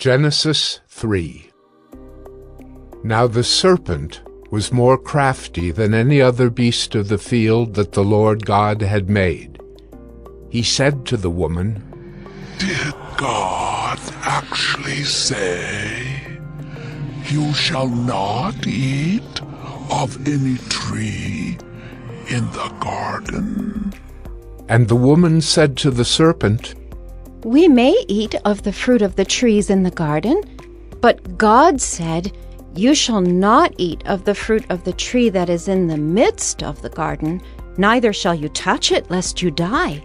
Genesis 3. Now the serpent was more crafty than any other beast of the field that the Lord God had made. He said to the woman, "Did God actually say, 'You shall not eat of any tree in the garden'?" And the woman said to the serpent, "We may eat of the fruit of the trees in the garden, but God said, 'You shall not eat of the fruit of the tree that is in the midst of the garden, neither shall you touch it, lest you die.'"